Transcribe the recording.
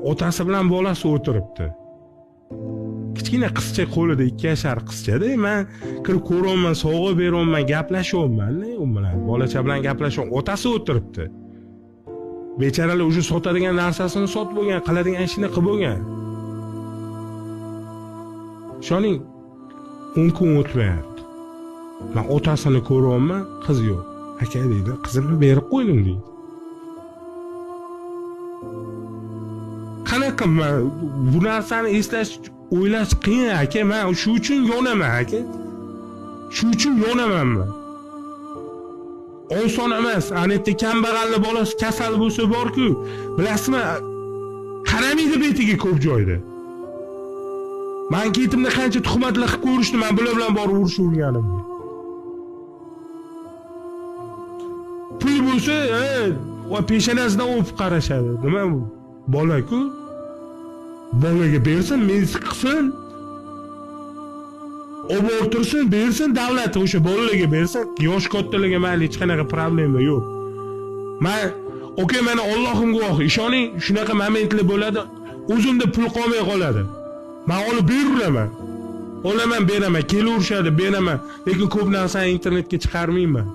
otasi bilan bolasi o'tiribdi. Kichkina qizcha qo'lida 2 yashar qizchada, men kirib ko'ryapman, sovg'a beryapman, gaplashyapman, u bilan bolacha bilan gaplashyapman. Otasi o'tiribdi. Bechoralar o'sha sotadigan narsasini sotib bo'lgan, qiladigan ishini qilib bo'lgan. Shoning 10 kun o'tmayapti. Men otasini ko'ryapman, qiz yo'q. Aka deydi, qizimni berib qo'ydim deydi. Qanaqa men bu narsani eslash, o'ylash qiyin aka. Men shu uchun yonaman aka. Shu uchun yonaman men. Oson emas. Anetda kambag'allik bolasi kasal bo'lsa bor-ku, bilasizmi? Qaramaydi betiga ko'p joyda. Men ketimda qancha tuhmatlar qilib ko'rishdi, men bular bilan borib urishgandim. Pul bo'lsa, va peshonasidan o'pib qarashadi. Nima bu? Bola-ku. Bolaga bersin, mensi qilsin. O'rtirsin, bersin, davlat o'sha bolalarga bersin. Yosh kattalarga mayli, hech qanaqa problema yo'q. Men meni Allohim guvoh, ishoning, shunaqa momentlar bo'ladi, o'zimda pul qolmay qoladi. Men olib beraman. Olaman, beraman, kelaverishadi, beraman. Lekin ko'p narsani internetga chiqarmayman.